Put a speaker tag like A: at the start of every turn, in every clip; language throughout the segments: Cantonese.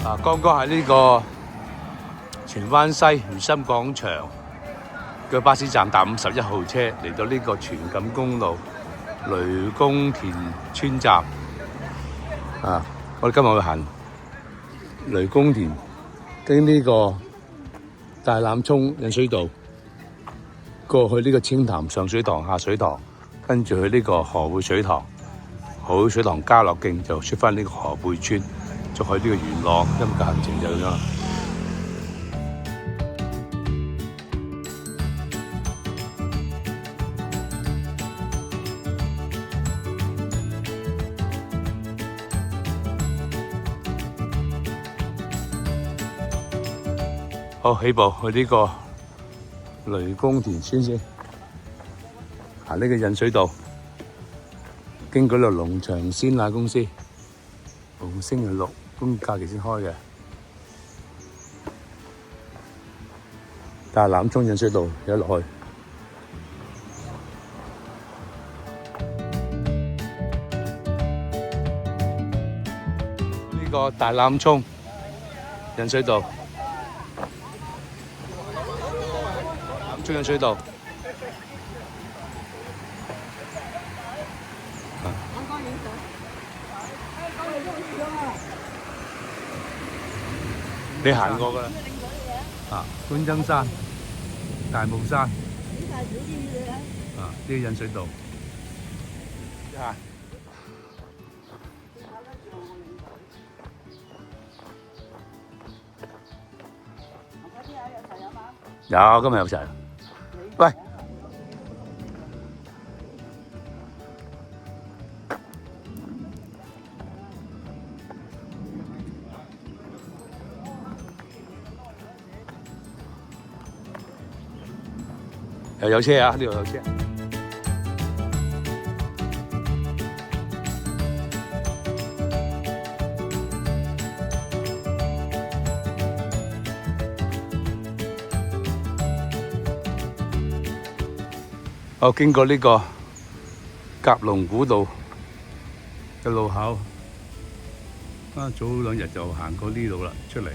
A: 剛剛喺呢個荃灣西如心廣場嘅巴士站搭51號車嚟到呢個荃錦公路雷公田村站。我哋今日去行雷公田，經呢個大欖涌引水道過去呢個清潭上水塘下水塘，跟住去呢個河貝水塘，河貝水塘家樂徑就出返呢個河貝村，再去呢個元朗。今日嘅行程就咁樣。好，起步去呢個雷公田村先，行呢個引水道，經過呢個農場鮮奶公司，逢星期六公假期先開嘅。大欖涌引水道有落去，呢個大欖涌引水道。涌引水道，你行過㗎啦，觀音山、大帽山，呢個引水道，有今日有齊。喂，又有車啊！呢度有車。我經過呢個甲龍古道嘅路口，早2日就行過呢度啦，出嚟，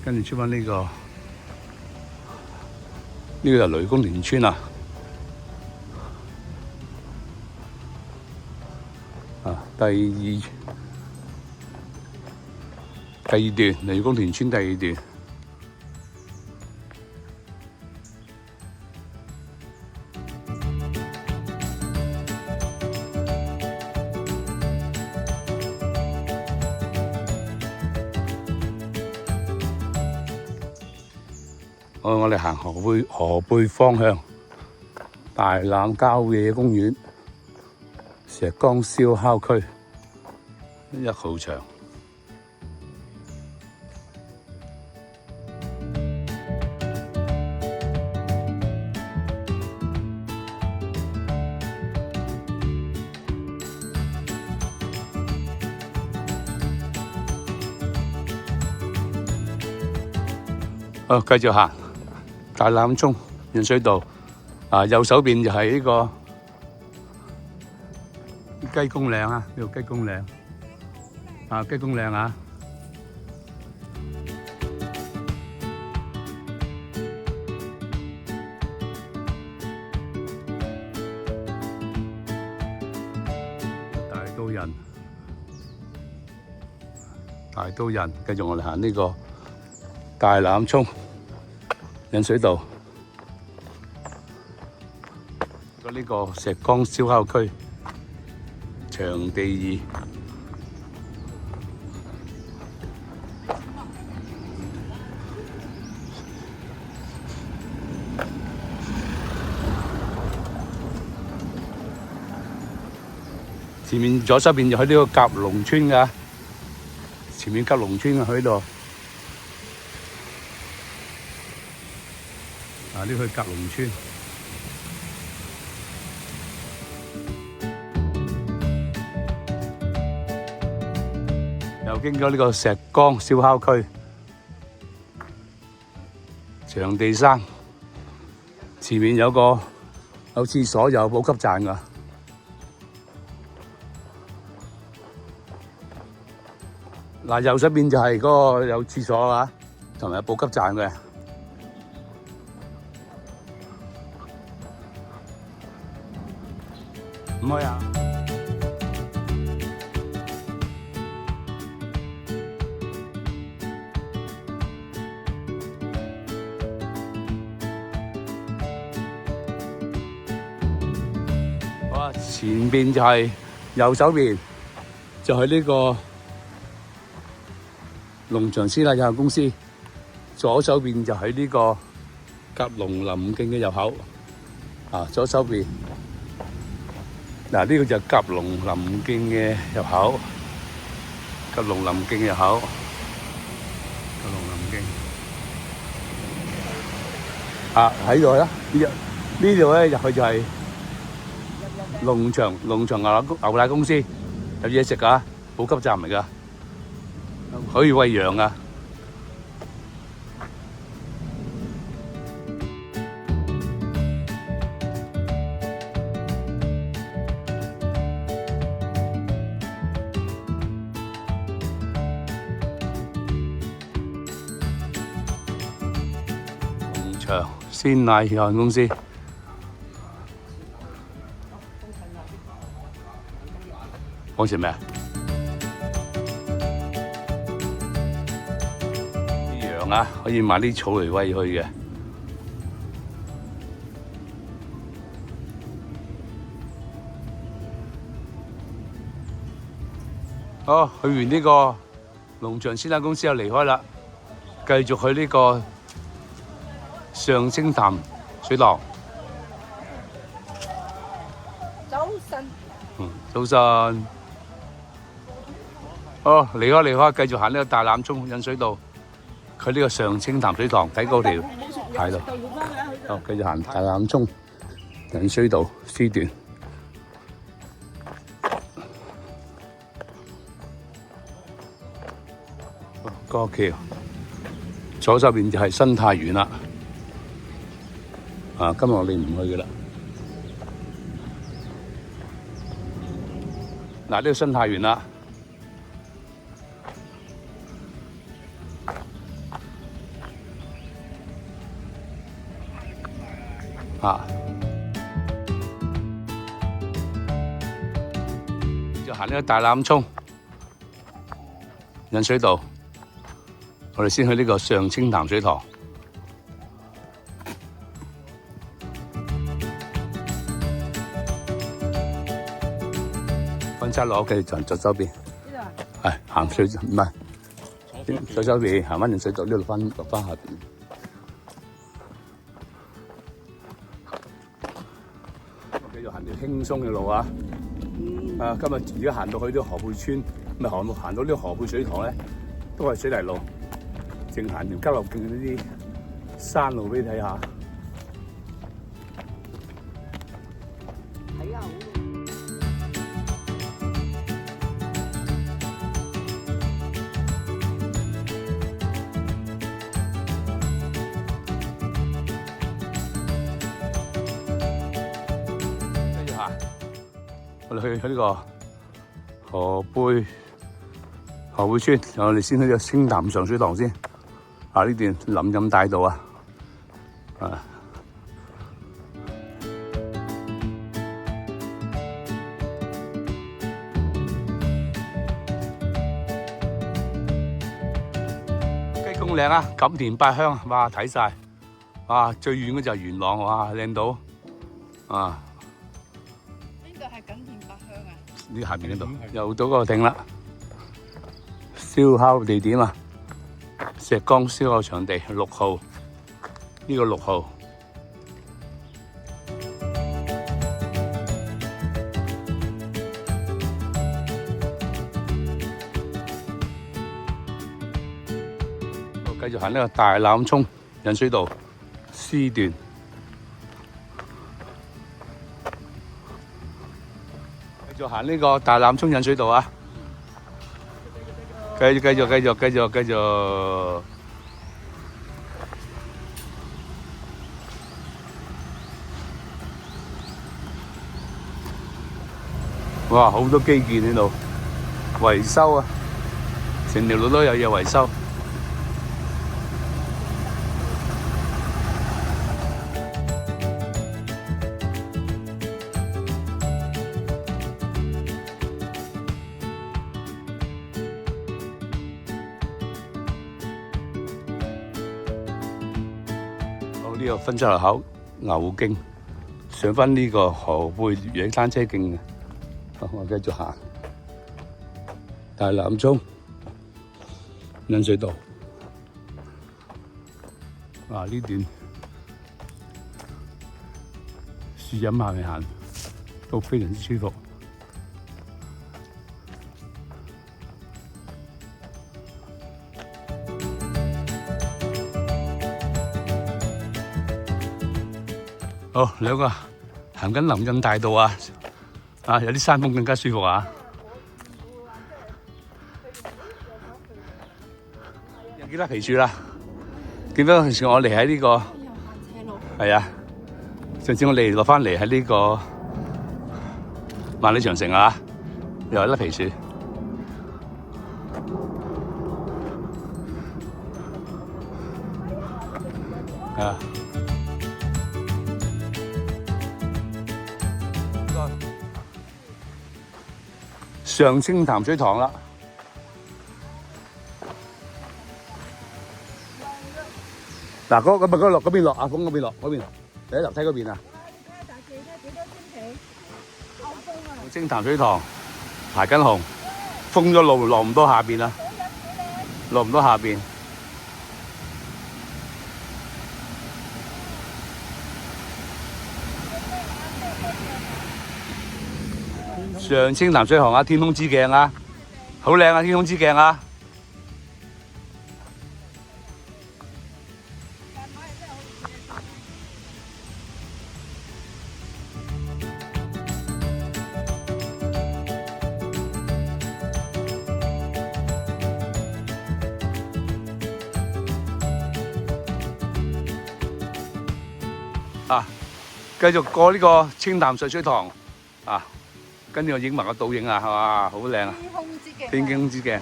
A: 跟住出返呢個就雷公田村啊！第二段雷公田村第2段。我哋行河貝方向，大欖郊野公園、石崗燒烤區1號場。好，繼續行大欖涌引水道，右手邊就係呢個雞公嶺啊，呢個雞公嶺，雞公嶺啊，大刀人，繼續我哋行呢個大欖涌引水道，呢個石崗燒烤區場地2。前面左手邊就喺呢個甲龍村㗎，前面甲龍村啊，喺度。呢個甲龍村，又經過呢個石崗燒烤區場地3，前面有廁所，有補給站㗎。嗱，右手邊就係嗰個有廁所啊，同埋有補給站嘅。唔開啊！好啊，前邊就係右手邊就係呢個農場師奶有限公司，左手邊就係呢個甲龍林徑嘅入口。啊，左手邊嗱，呢個就係甲龍林徑嘅入口，甲龍林徑嘅入口，甲龍林徑。啊，喺度啦，呢度咧入去就係農場牛奶公司，有嘢食噶，補給站嚟噶，可以餵羊噶。農場鮮奶有限公司。講前咩啊？啲羊啊，可以買啲草嚟餵佢嘅。好，去完呢個農場鮮奶公司又離開啦，繼續去呢個上清潭水塘。
B: 早晨。
A: 早晨。好，離開，繼續行呢個大欖涌引水道，佢呢個上清潭水塘睇嗰條係咯。好，繼續行大欖涌引水道 C 段。過橋，左手邊就係新泰園啦。啊，今日我哋唔去嘅啦。嗱，呢個新泰園啦。啊，就行呢個大欖涌引水道，我哋先去呢個上清潭水塘。分叉路繼續行左手邊，係行水唔係左手邊行翻引水道呢度落翻下邊。行條輕鬆嘅路啊！啊，今日而家行到去呢個河背村，咪行到呢個河背水塘咧，都係水泥路，淨行條交流徑呢啲山路俾你睇下。睇下好。我哋去呢個河背村，我哋先去個清潭上水塘先。啊，呢段林蔭大道啊，啊，雞公嶺啊，錦田八鄉，哇，睇晒，哇，最遠嘅就係元朗，哇，靚到，啊！呢下面嗰度又到嗰個頂啦，燒烤地點啊，石崗燒烤場地6號，呢個6號。我繼續行呢個大欖涌引水道 C 段。就行呢個大欖涌引水道啊！繼續。哇，好多基建喺度維修啊！成條路都有嘢維修。好，呢個分出入口牛徑，上返呢個河背越野單車徑嘅。好，我繼續行。大欖涌引水道，呢段樹蔭下面行都非常之舒服。好，兩個行緊林蔭大道有啲山風更加舒服啊！有幾多皮樹啦？見到上次我哋喺呢個係啊，上次我哋落翻嚟喺呢個萬里長城又有粒皮樹上清淡水塘啦。嗱，嗰邊落，阿峰嗰邊落，你喺樓梯嗰邊啊？清淡水塘排緊洪，封咗路，落唔到下邊啦，落唔到下邊。上清淡水塘天空之鏡好靚天空之鏡繼續過呢個清淡水塘跟住我影埋個倒影係嘛，好靚天空之鏡，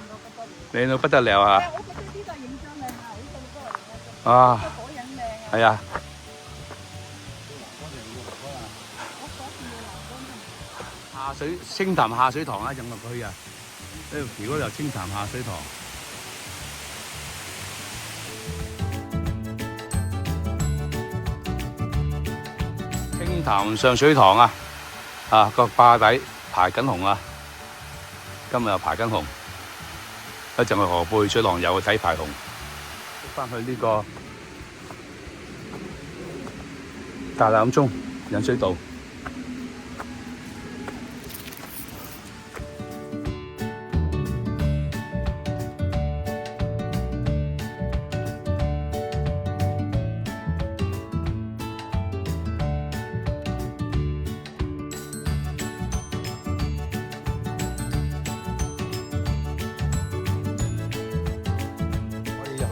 A: 靚到不得了
B: 我覺得呢個影相靚好過
A: 係清淡下水塘引落去呢條橋嗰度清淡下水塘。清淡上水塘個壩底排緊洪今日又排緊洪，一陣去河背水塘又去睇排洪，翻去呢個大欖涌引水道。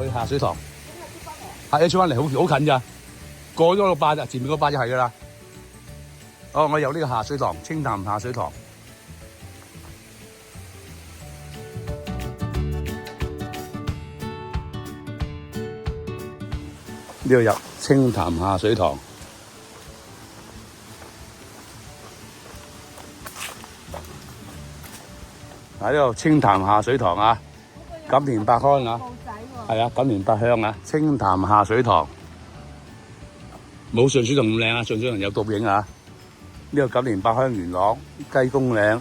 A: 去下水塘，一出翻嚟好近咋，過咗個壩咋，前面個壩就係噶啦。我有呢個下水塘，清淡下水塘。呢度入清淡下水塘。喺呢度清淡下水塘錦田百康錦田百香清淡下水塘，冇上水塘咁靚上水塘有倒影呢個錦田百香元朗雞公嶺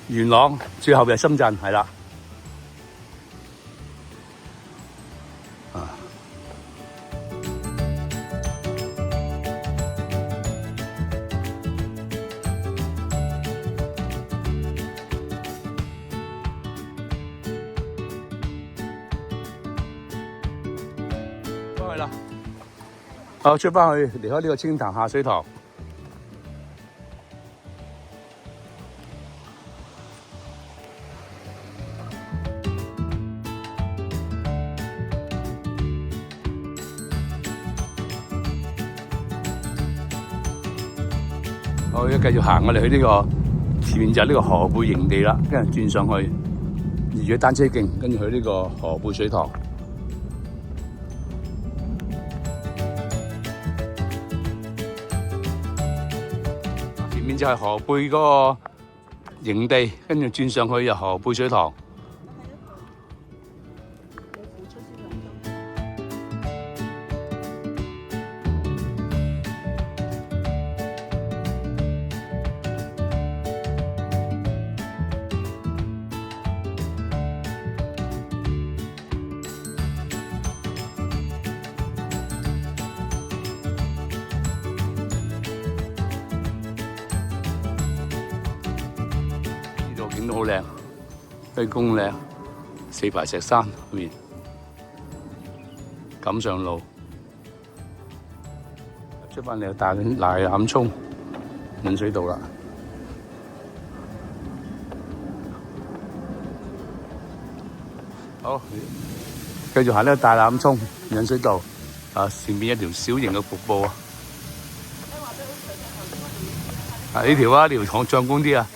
A: 元朗，最後就係深圳係啦。出翻去離開呢個清淡下水塘。我而家繼續行，我哋去呢個前面就係呢個河背營地啦，跟住轉上去越野單車徑，跟住去呢個河貝水塘。前面就係河貝嗰個營地，跟住轉上去就河貝水塘。景都好靚，雞公嶺、四排石山嗰邊，錦上路出翻嚟大欖涌引水道啦。好，繼續行呢個大欖涌引水道，前面一條小型嘅瀑布啊！呢條啊，呢條壯觀啲啊！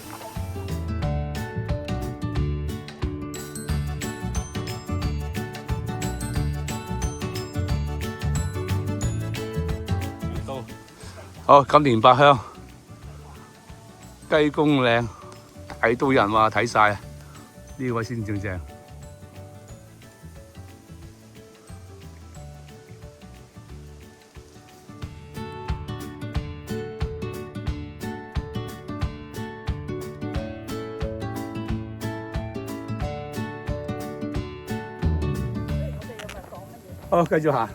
A: 好，金蓮八鄉、雞公嶺、大都人話睇晒啊！呢位先正正。好，繼續行，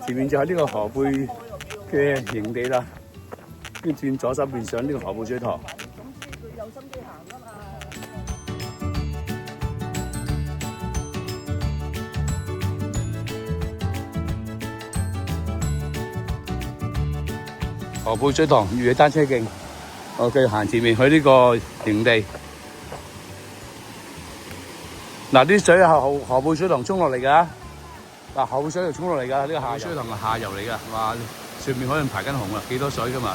A: 前面就係呢個河貝嘅營地啦，跟住轉左手邊上呢個河貝水塘。
B: 咁先佢有心機行啊嘛。
A: 河貝水塘越野單車徑，我繼續行前面去呢個營地。嗱，啲水係河貝水塘沖落嚟㗎。嗱，河貝水塘沖落嚟㗎，呢個下水塘係下游嚟㗎，哇！上面可能排緊洪啊，幾多水㗎嘛？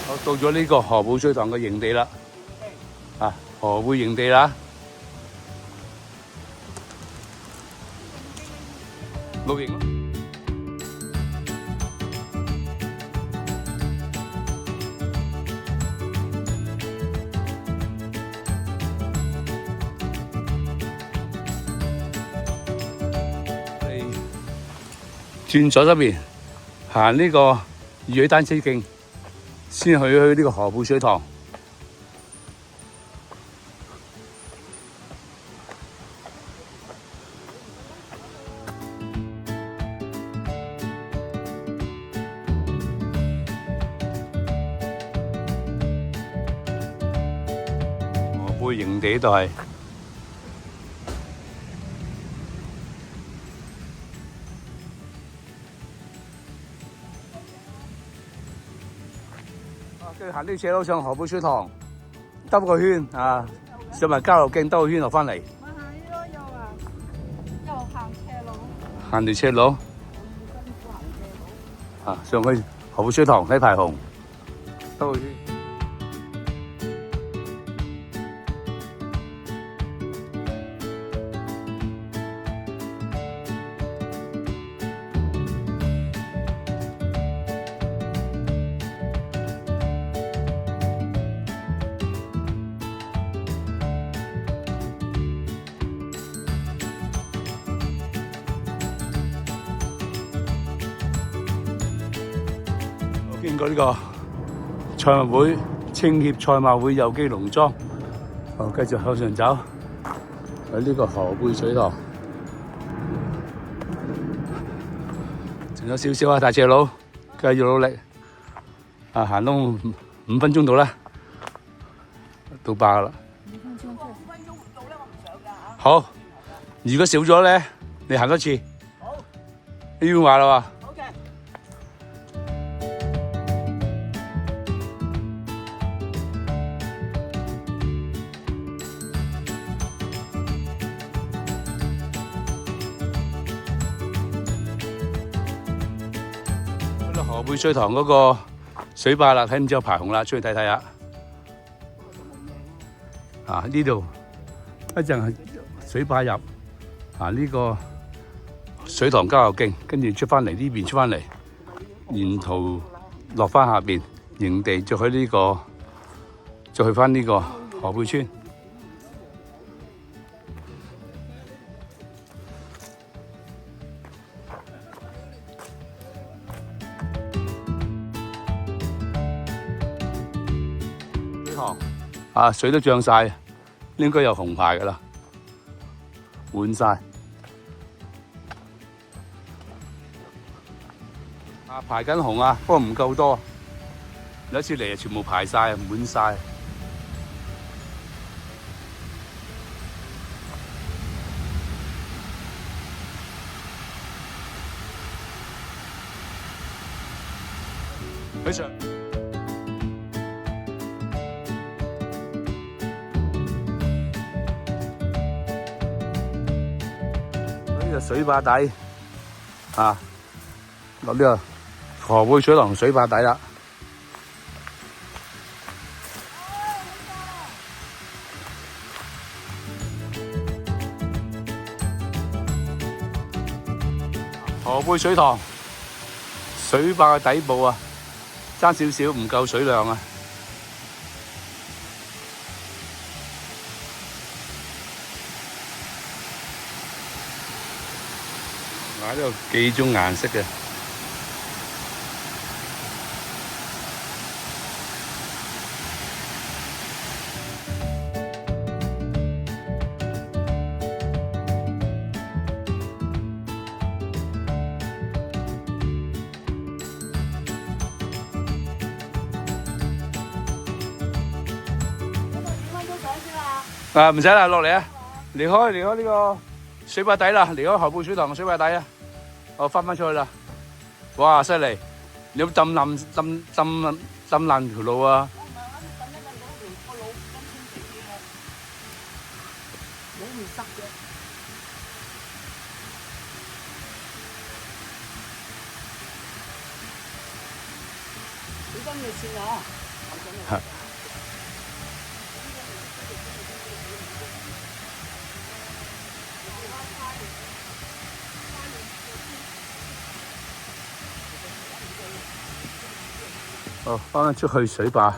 A: 我到咗呢個河貝水塘嘅營地啦，河貝營地啦，露營咯。轉左手邊行呢個越野單車徑，先去呢個河貝水塘。河貝營地呢度係。跟住行呢斜路上河貝水塘，兜個圈啊，上埋郊路徑兜個圈落翻嚟。
B: 咪係咯，又行斜路。
A: 行條斜路。上去河貝水塘睇排洪，兜個圈。經過呢個賽馬會青協賽馬會有機農莊，繼續向上走，喺呢個河貝水塘，仲有少少啊，大斜路，繼續努力，行到5分鐘到啦，到壩啦。
B: 5分鐘唔到咧，我唔想㗎嚇。
A: 好，如果少咗咧，你行多次。
B: 好。
A: 呢邊話啦喎。河貝水塘嗰個水壩啦，睇唔知有排洪啦，出去睇睇下。啊，呢度一陣係水壩入啊，呢個水塘交流徑，跟住出翻嚟呢邊出翻嚟，沿途落翻下邊營地，再去呢個，再去翻呢個河貝村。啊，水都漲晒，應該有紅牌噶啦，滿晒。啊，排緊紅啊，不過唔夠多。有一次嚟啊，全部排晒，滿晒。非常。呢個水壩底啊，落呢個河貝水塘水壩底啦。河貝水塘水壩嘅底部啊，爭少少唔夠水量啊。喺呢度幾種顏色嘅。啊，唔使啦，落嚟啊！離開呢個水壩底啦，離開河貝水塘嘅水壩底啊！我翻出去啦！哇，犀利！你有冇浸爛條路啊？
B: 你今日先啊！
A: 哦，翻出去水壩。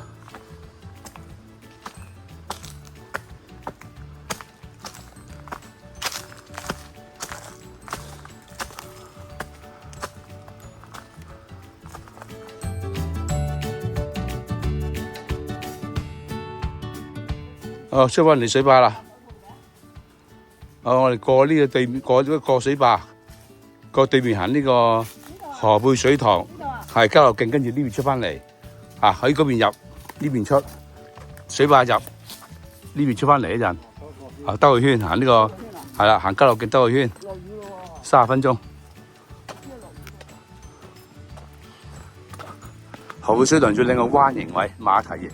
A: 哦，出翻嚟水壩啦！哦，我哋過呢個對面，過水壩，過對面行呢個河貝水塘，係交流徑，跟住呢邊出翻嚟。啊，喺嗰邊入，呢邊出，水壩入，呢邊出翻嚟一陣，啊兜個圈行呢個，係啦，行交流徑兜個圈，30分鐘。河貝水塘最靚個彎形位，馬蹄形。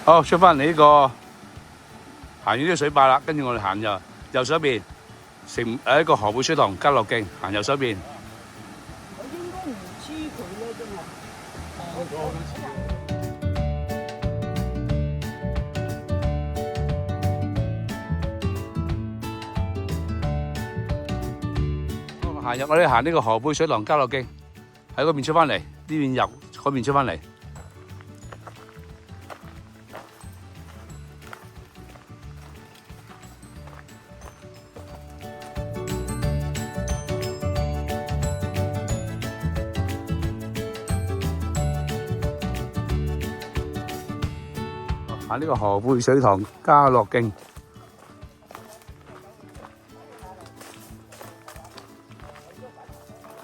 A: 好，出翻嚟呢個。行完呢個水壩啦，跟住我哋行右手邊，一個河貝水塘交流徑，行右手邊。
B: 我應該唔知佢咧，真
A: 係。我哋行呢個河貝水塘交流徑，喺嗰邊出翻嚟，呢邊入，嗰邊出翻嚟。行呢個河貝水塘交流徑，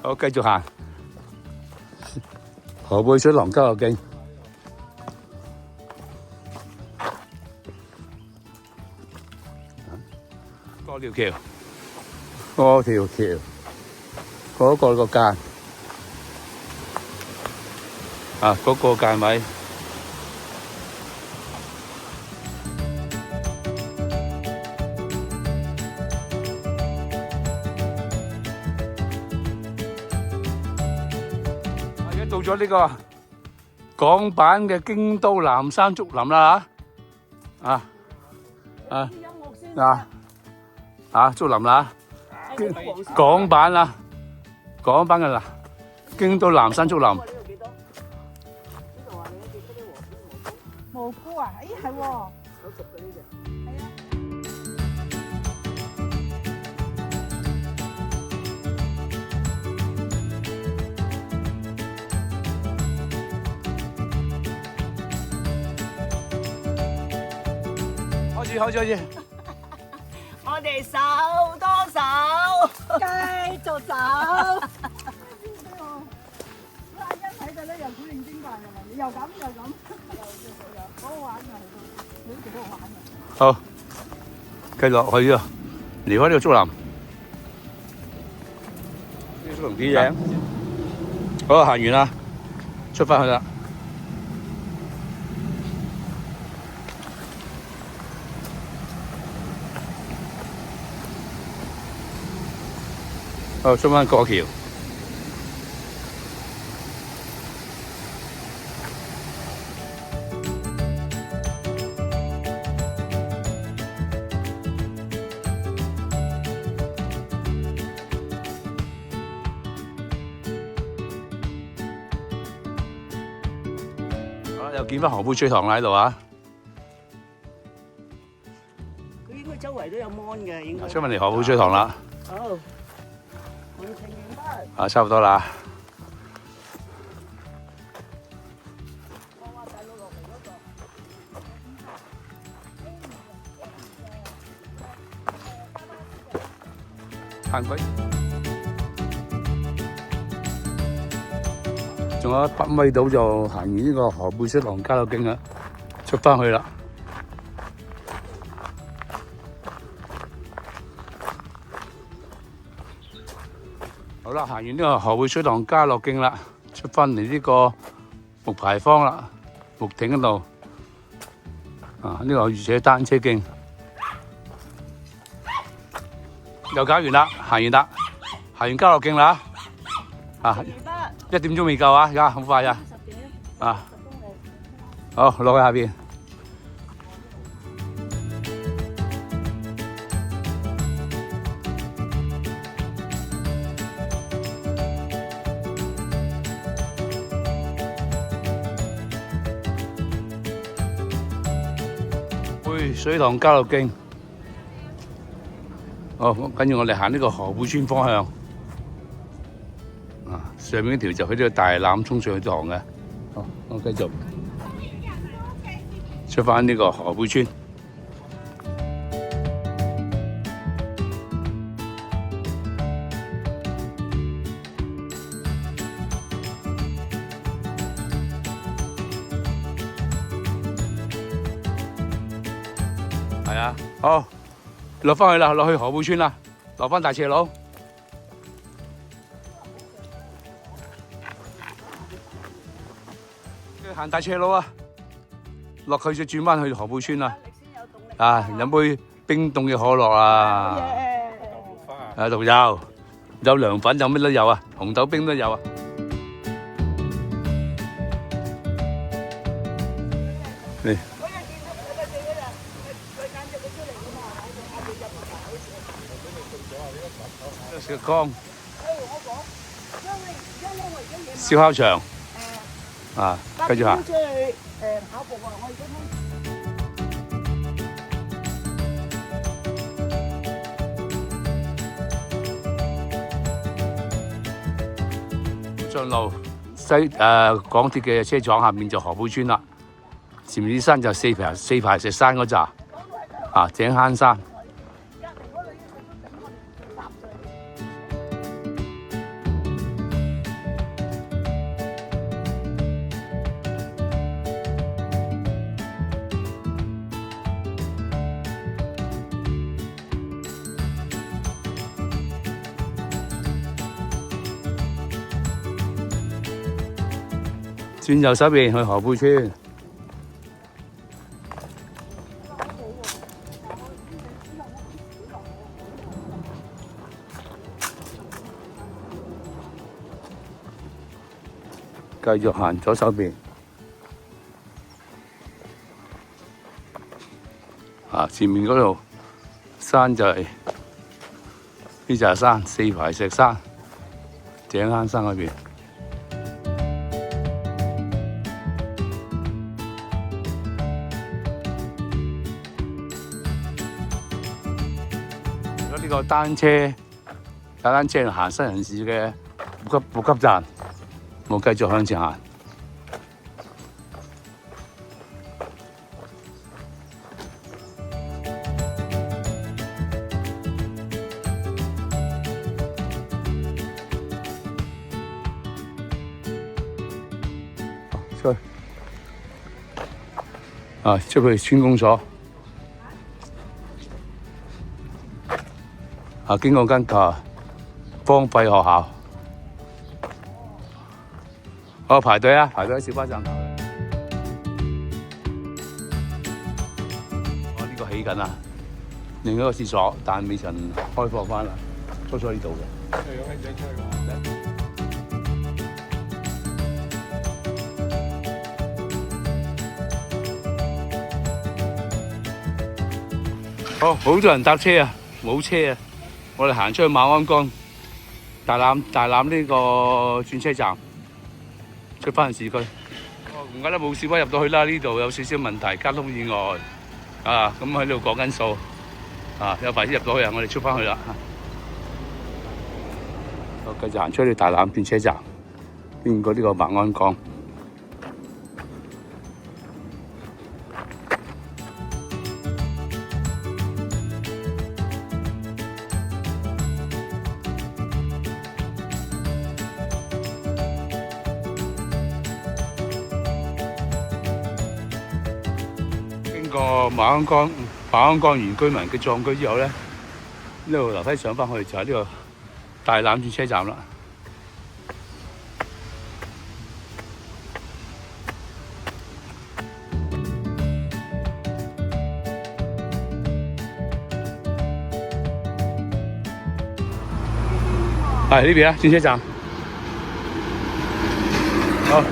A: 好，繼續行河貝水塘交流徑，過條橋，過條橋，嗰個間，啊，嗰個間位。咗呢個港版嘅京都南山竹林啦嚇，竹林啦，港版啊，港版嘅啦，京都南山竹林。
B: 蘑菇啊，咦係喎，好熟嘅呢隻，係啊。
A: 開始，
B: 我哋手多手，繼續走。哇！一睇到咧又古靈精怪嘅啦，又咁，好好玩嘅，好幾好玩嘅。
A: 好，繼續去啊！離開呢個竹林，呢個竹林幾正。好，行完啦，出翻去啦。好，出翻過橋。好啦，又見翻河背水塘啦喺度啊！
B: 佢應該周圍都有 mon 嘅，應該。
A: 出翻嚟河背水塘啦。
B: 好，行程完畢。
A: 差唔多啦。行鬼。仲有100米到就行完呢個河背水塘加樂徑啦，出翻去啦。好啦，行完呢個河背水塘加樂徑啦，出翻嚟呢個木牌坊啦，木亭嗰度。呢個御姐單車徑又搞完啦，行完啦，行完加樂徑啦。1點鐘未夠啊，而家好快啊！好，落去下邊。背水塘加樂徑。好，跟住我哋行呢個河背村方向。上面嗰條就去呢個大欖涌上去塘嘅。好，我繼續出翻呢個河背村。係啊，好，落翻去啦，落去河背村啦，落翻大斜路。行大斜路啊，落去就轉翻去河背村啦。飲杯冰凍嘅可樂啊，度有涼粉，有咩都有啊，紅豆冰都有啊。嚟，食缸，燒烤場。繼續行。跑步啊！我而家上路港鐵嘅車廠下面就河背村啦，前面啲山就四排石山嗰扎，井坑山。轉右手邊去河背村。繼續行左手邊。前面嗰度山就係呢就係山，四排石山，井坑山嗰邊。如果呢個單車踩單車行山人士嘅補給站，我繼續向前行。出去村公所。經過間荒廢學校。排隊啊！排隊喺小巴站頭。呢個起緊啊！另一個廁所，但未曾開放返啦，初初呢度嘅。有興趣出去㗎？好多人搭車啊，冇車啊！我哋行出去馬鞍崗大欖呢個轉車站，出返去市區。唔怪得冇小巴入到去啦，呢度有少少問題，交通意外咁喺度講緊數有排先入到去我哋出返去啦。我繼續行出去大欖轉車站，經過呢個馬鞍崗。經過馬鞍崗原居民嘅葬區之後咧，呢度樓梯上返去就係呢個大欖轉車站啦。係呢邊啊，轉車站。好，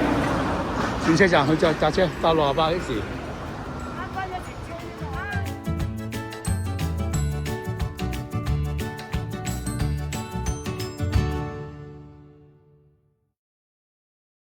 A: 轉車站去揸車搭68X。